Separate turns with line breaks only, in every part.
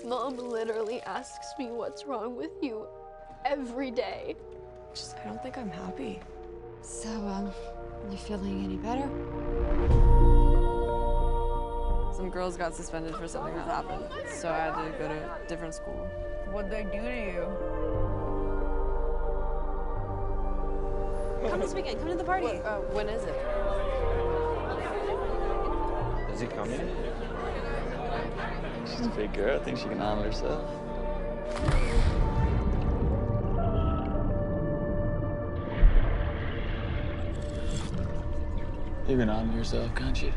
Mom literally asks me what's wrong with you every day.
I don't think I'm happy. So, you feeling any better?
Some girls got suspended for something that happened, so I had to go to a different school. What'd they do to you?
Come this weekend, come to the party.
When is it?
Is he coming? She's a big girl. I think she can handle herself. You can handle yourself, can't you?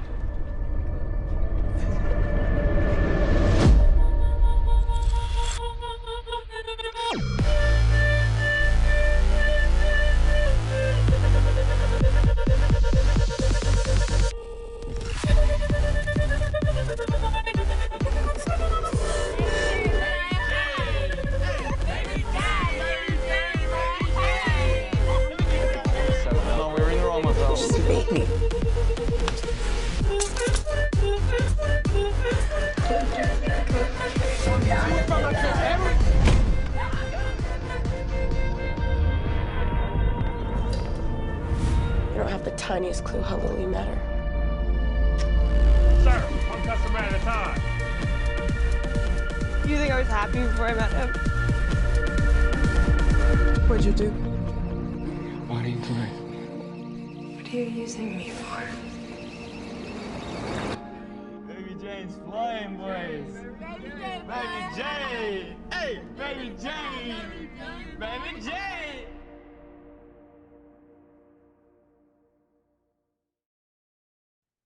No, we were in the wrong hotel.
Just beat me.
You don't have the tiniest clue how little you matter.
Sir, one customer at a time.
You think I was happy before I met him?
What'd you do?
Why do you play?
What are you using me for?
Baby Jane's flying, boys. Baby Jane! Hey, Baby Jane! Baby Jane!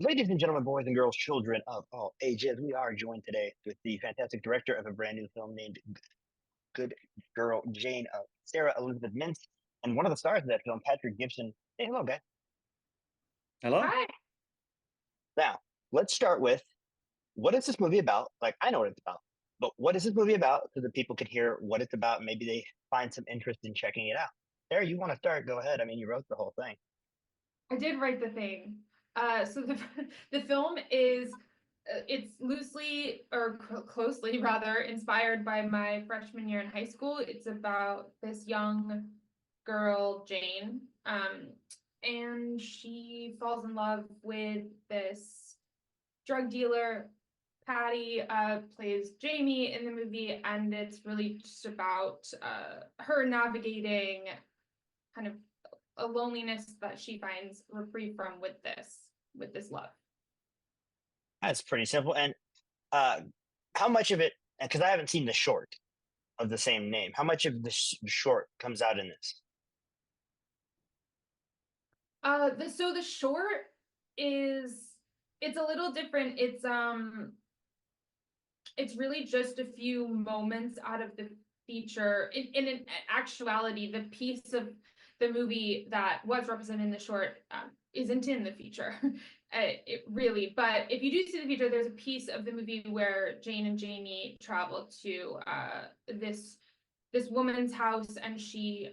Ladies and gentlemen, boys and girls, children of all ages, we are joined today with the fantastic director of a brand new film named Good Girl Jane, Sarah Elizabeth Mintz, and one of the stars of that film, Patrick Gibson. Hey, hello, guys.
Hello?
Hi.
Now, let's start with what is this movie about? Like, I know what it's about, but what is this movie about so that people can hear what it's about? Maybe they find some interest in checking it out. Sarah, you want to start? Go ahead. I mean, you wrote the whole thing.
I did write the thing. So the film is it's loosely or closely rather inspired by my freshman year in high school. It's about this young girl, Jane, and she falls in love with this drug dealer. Patty plays Jamie in the movie, and it's really just about her navigating kind of a loneliness that she finds reprieve from with this love.
That's pretty simple. And how much of it, because I haven't seen the short of the same name, how much of the short comes out in this?
So the short it's a little different. It's really just a few moments out of the feature. In actuality, the piece of the movie that was represented in the short isn't in the feature, really. But if you do see the feature, there's a piece of the movie where Jane and Jamie travel to this woman's house, and she's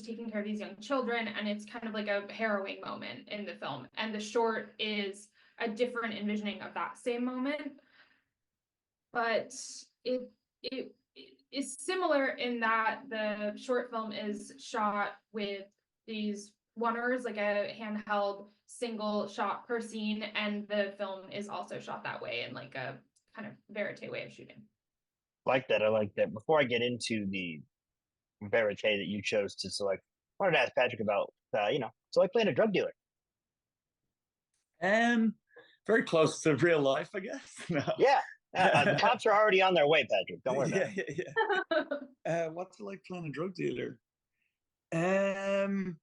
taking care of these young children, and it's kind of like a harrowing moment in the film. And the short is a different envisioning of that same moment, but it is similar in that the short film is shot with these oneers, like a handheld single shot per scene, and the film is also shot that way in like a kind of verite way of shooting.
Like that. I like that. Before I get into the verite that you chose to select, I wanted to ask Patrick about, so like playing a drug dealer.
Very close to real life, I guess. No.
Yeah. The cops are already on their way, Patrick. Don't worry about it.
Yeah. What's it like playing a drug dealer? Kind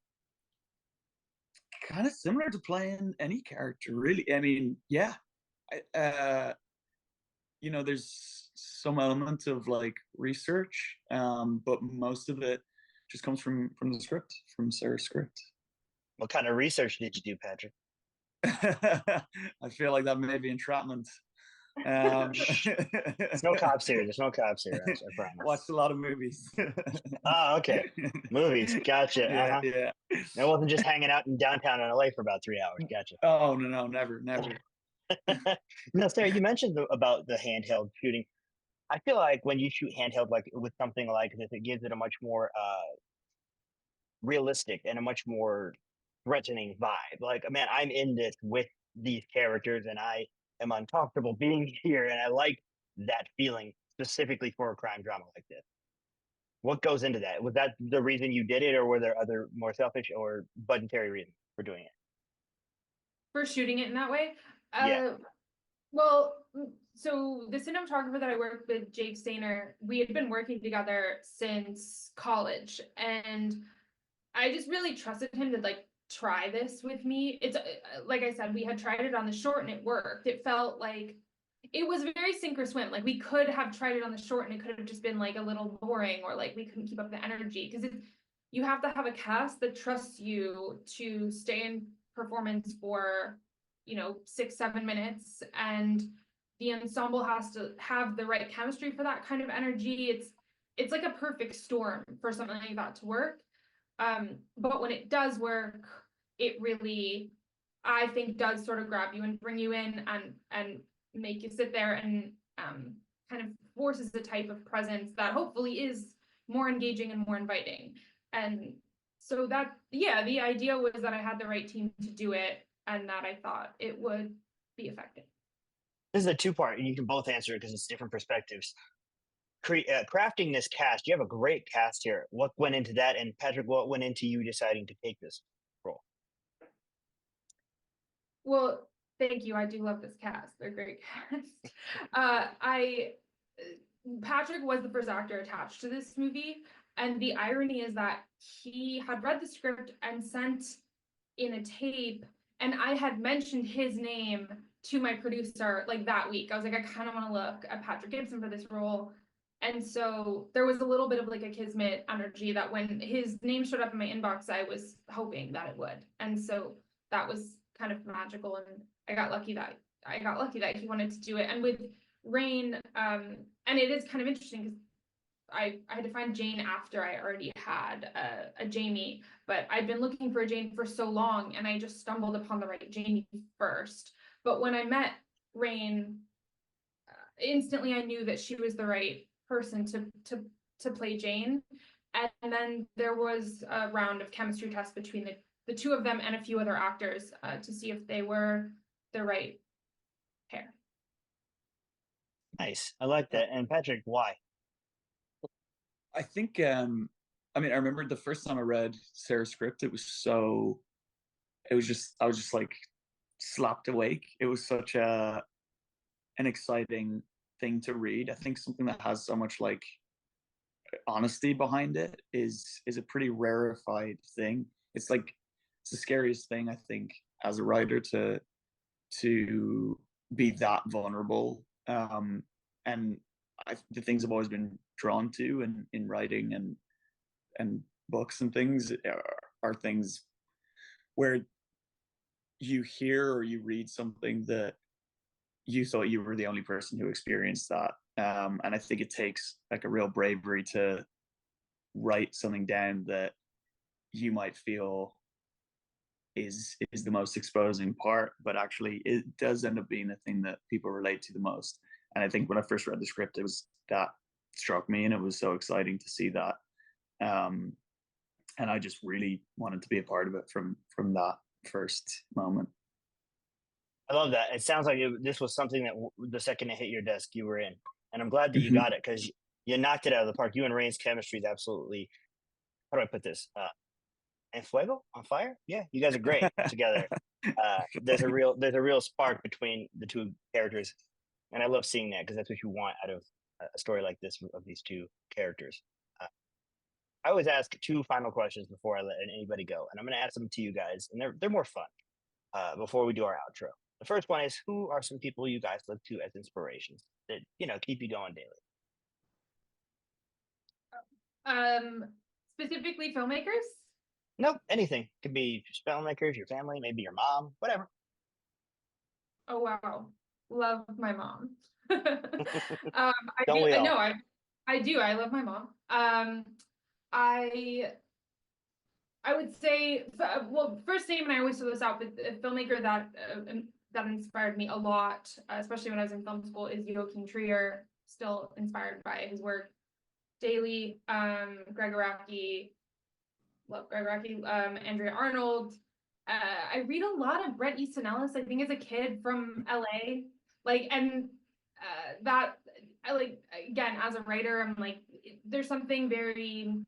of similar to playing any character, really. I mean, yeah. There's some element of like research, but most of it just comes from the script, from Sarah's script.
What kind of research did you do, Patrick?
I feel like that may be entrapment.
There's no cops here. There's no cops here. I promise.
Watched a lot of movies.
Oh, okay. Movies. Gotcha.
Yeah, yeah.
It wasn't just hanging out in downtown LA for about 3 hours. Gotcha.
Oh, no, never.
No, Sarah, you mentioned about the handheld shooting. I feel like when you shoot handheld, like with something like this, it gives it a much more realistic and a much more threatening vibe. Like, man, I'm in this with these characters, and I am uncomfortable being here, and I like that feeling specifically for a crime drama like this. What goes into that? Was that the reason you did it, or were there other more selfish or budgetary reasons for doing it?
For shooting it in that way.
Yeah.
Well, so the cinematographer that I worked with, Jake Stainer, we had been working together since college, and I just really trusted him to like try this with me. It's like I said, we had tried it on the short and it worked. It felt like it was very sink or swim. Like we could have tried it on the short and it could have just been like a little boring, or like we couldn't keep up the energy, because you have to have a cast that trusts you to stay in performance for 6-7 minutes, and the ensemble has to have the right chemistry for that kind of energy. It's like a perfect storm for something like that to work. But when it does work, it really, I think, does sort of grab you and bring you in and make you sit there, and kind of forces a type of presence that hopefully is more engaging and more inviting. And so that, yeah, the idea was that I had the right team to do it, and that I thought it would be effective.
This is a two-part, and you can both answer it because it's different perspectives. Crafting this cast, you have a great cast here. What went into that? And Patrick, what went into you deciding to take this role?
Well, thank you. I do love this cast. They're great cast. Patrick was the first actor attached to this movie, and the irony is that he had read the script and sent in a tape, and I had mentioned his name to my producer like that week. I was like, I kind of want to look at Patrick Gibson for this role. And so there was a little bit of like a kismet energy that when his name showed up in my inbox, I was hoping that it would. And so that was kind of magical, and I got lucky that he wanted to do it. And with Rain, and it is kind of interesting because I had to find Jane after I already had a Jamie, but I'd been looking for a Jane for so long, and I just stumbled upon the right Jamie first. But when I met Rain, instantly I knew that she was the right person to play Jane. And then there was a round of chemistry tests between the two of them and a few other actors to see if they were the right pair.
Nice. I like that. And Patrick, why?
I think I remember the first time I read Sarah's script, I was just like slapped awake. It was such an exciting thing to read. I think something that has so much like honesty behind it is a pretty rarefied thing. It's the scariest thing, I think, as a writer to be that vulnerable. And the things I've always been drawn to in writing and books and things are things where you hear or you read something that you thought you were the only person who experienced that. And I think it takes like a real bravery to write something down that you might feel is the most exposing part, but actually it does end up being the thing that people relate to the most. And I think when I first read the script, it was that struck me, and it was so exciting to see that. And I just really wanted to be a part of it from that first moment.
I love that. It sounds like this was something that the second it hit your desk, you were in. And I'm glad that you got it, because you knocked it out of the park. You and Rain's chemistry is absolutely, how do I put this? En fuego? On fire? Yeah, you guys are great together. There's a real spark between the two characters. And I love seeing that, because that's what you want out of a story like this, of these two characters. I always ask two final questions before I let anybody go. And I'm going to ask them to you guys, and they're more fun before we do our outro. The first one is, who are some people you guys look to as inspirations that, keep you going daily?
Specifically filmmakers?
Nope, anything. Could be filmmakers, your family, maybe your mom, whatever.
Oh, wow. Love my mom.
Don't we all?
No, I do. I love my mom. I would say, well, first name, and I always throw this out, but a filmmaker that inspired me a lot, especially when I was in film school, is Joachim Trier. still inspired by his work. Daly, Greg Araki, love Greg Araki, Andrea Arnold. I read a lot of Bret Easton Ellis, I think as a kid from LA. Like, and that, I like, again, as a writer, I'm like, there's something very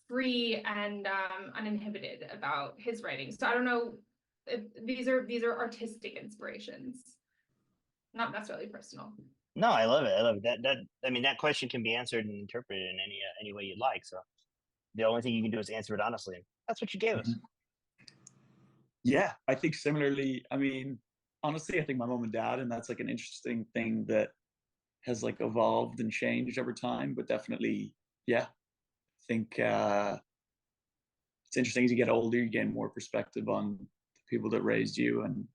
free and uninhibited about his writing. So I don't know if these are artistic inspirations, not necessarily personal.
No, I love it. I love it. That I mean, that question can be answered and interpreted in any way you'd like. So the only thing you can do is answer it honestly. That's what you gave us.
Yeah, I think similarly. I mean, honestly, I think my mom and dad, and that's like an interesting thing that has like evolved and changed over time. But definitely, yeah, I think it's interesting as you get older, you gain more perspective on the people that raised you, and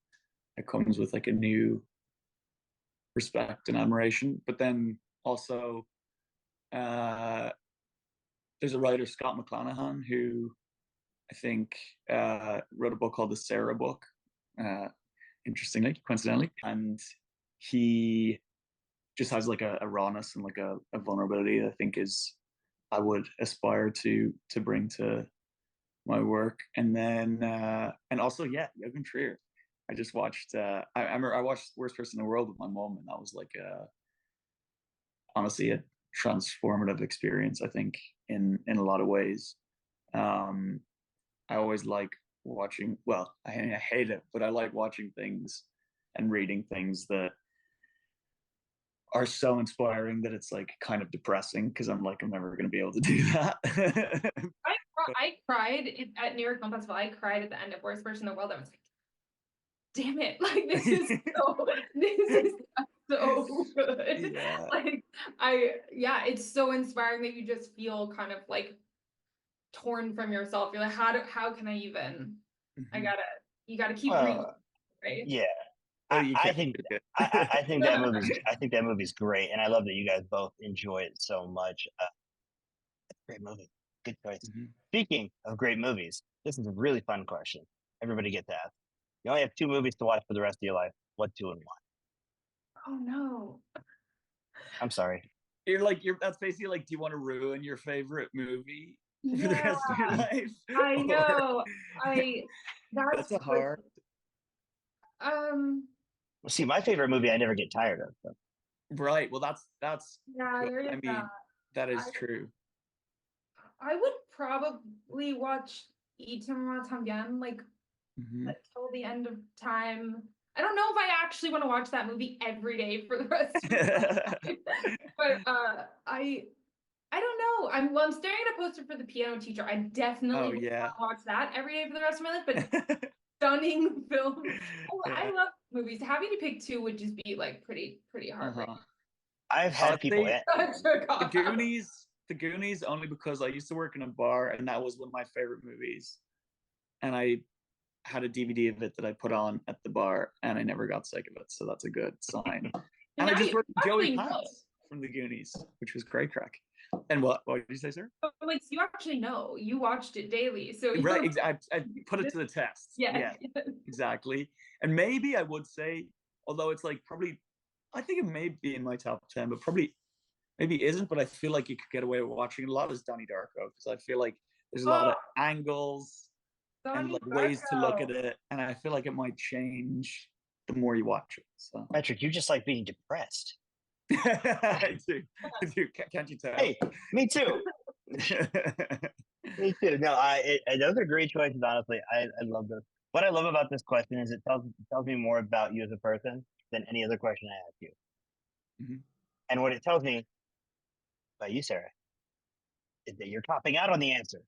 it comes with like a new respect and admiration. But then also, there's a writer, Scott McClanahan, who I think wrote a book called The Sarah Book, interestingly, coincidentally, and he just has like a rawness and like a vulnerability that I think I would aspire to bring to my work. And then and also, yeah, Jürgen Trier. I just watched. I remember I watched Worst Person in the World with my mom, and that was like honestly a transformative experience. I think in a lot of ways. I always like watching. Well, I hate it, but I like watching things and reading things that are so inspiring that it's like kind of depressing because I'm like, I'm never going to be able to do that.
I cried at New York Film Festival. I cried at the end of Worst Person in the World. I was like, damn it, like this is so good.
Yeah.
Like it's so inspiring that you just feel kind of like torn from yourself. You're like, how can I even? You gotta keep reading, right?
Yeah.
I
think that movie's great, and I love that you guys both enjoy it so much. Great movie, good choice. Speaking of great movies, this is a really fun question. Everybody get to ask. You only have 2 movies to watch for the rest of your life. What 2 and 1?
Oh no.
I'm sorry.
That's basically like, do you want to ruin your favorite movie for the rest of your life?
I know.
That's a hard.
Well, see, my favorite movie I never get tired of. So.
Right. Well, that's
yeah.
good. I mean, that is true.
I would probably watch Y tu mamá también, like until the end of time. I don't know if I actually want to watch that movie every day for the rest of my life. But I don't know. I'm staring at a poster for The Piano Teacher. I definitely want to watch that every day for the rest of my life. But stunning film. I love movies. Having to pick 2 would just be like pretty hard.
I've had people.
The Goonies only because I used to work in a bar, and that was one of my favorite movies. And I had a DVD of it that I put on at the bar, and I never got sick of it. So that's a good sign. And I just worked with Joey Pants from the Goonies, which was great crack. And what did you say, sir?
Like, you actually know. You watched it daily. So
right, I put it to the test. Yeah, exactly. And maybe I would say, although it's like probably, I think it may be in my top 10, but probably maybe isn't, but I feel like you could get away with watching a lot is Donnie Darko, because I feel like there's a lot of angles and like ways to look at it, and I feel like it might change the more you watch it. So
Patrick, you just like being depressed.
I do. Can't you tell?
Hey, me too. Me too. No, those are great choices. Honestly, I love those. What I love about this question is it tells me more about you as a person than any other question I ask you. And what it tells me about you, Sarah, is that you're topping out on the answer.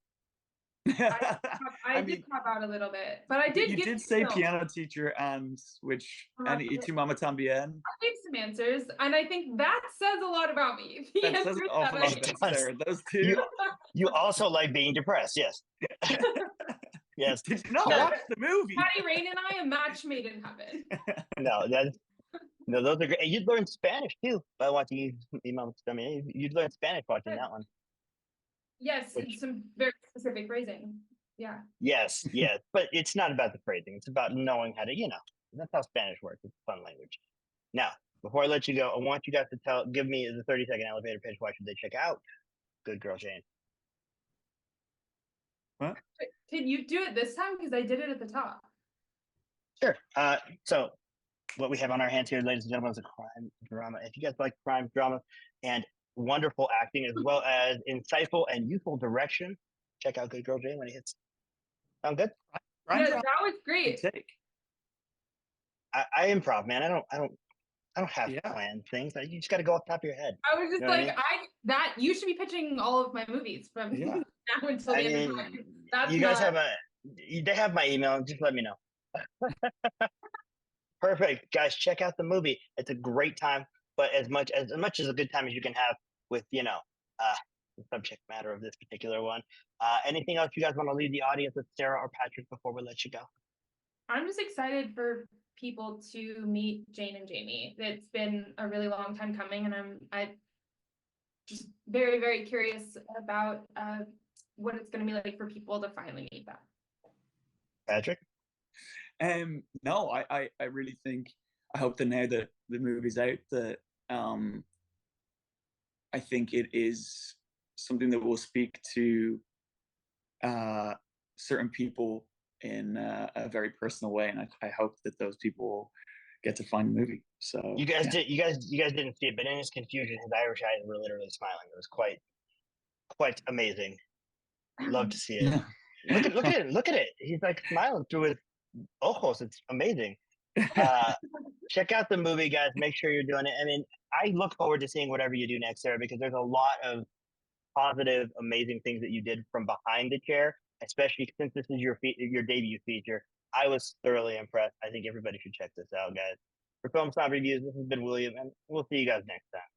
I did pop out a little bit, but I did.
You did say Piano Teacher and Y tu mamá también.
I gave some answers, and I think that says a lot about me.
That says an awful lot about Sarah. Those 2.
You also like being depressed, yes. Yes.
Did you not watch the movie?
Patty Rain and I, a match made in heaven.
No, those are great. You'd learn Spanish too by watching you'd learn Spanish watching that one.
Yes, some very specific phrasing. Yeah.
Yes, but it's not about the phrasing. It's about knowing how to, that's how Spanish works. It's a fun language. Now, Before I let you go, I want you guys to give me the 30-second elevator pitch. Why should they check out Good Girl Jane?
What?
Can you do it this time? Because I did it at the top.
Sure. So what we have on our hands here, ladies and gentlemen, is a crime drama. If you guys like crime drama and wonderful acting, as well as insightful and youthful direction, check out Good Girl Jane when it hits. Sound good?
Yeah, that was great.
Take.
I improv, man. I don't have
Yeah.
planned things. You just got to go off the top of your head.
I was just
You know what I
like,
mean?
you should be pitching all of my movies from
Yeah.
now until the end of time. That's
you guys
not...
they have my email. Just let me know. Perfect, guys. Check out the movie. It's a great time, but as much as a good time as you can have with the subject matter of this particular one. Anything else you guys want to leave the audience with, Sarah or Patrick, before we let you go?
I'm just excited for people to meet Jane and Jamie. It's been a really long time coming, and I'm just very, very curious about what it's going to be like for people to finally meet them.
Patrick?
No, I really think, I hope that now that the movie's out, that I think it is something that will speak to certain people in a very personal way, and I hope that those people get to find the movie. So
you guys didn't see it, but in his confusion, his Irish eyes were literally smiling. It was quite amazing. Love to see it. Look at it. He's like smiling through his ojos. It's amazing. Check out the movie, guys. Make sure you're doing it. I mean, I look forward to seeing whatever you do next, Sarah, because there's a lot of positive, amazing things that you did from behind the chair, especially since this is your debut feature. I was thoroughly impressed. I think everybody should check this out, guys. For Film Snob Reviews, this has been William, and we'll see you guys next time.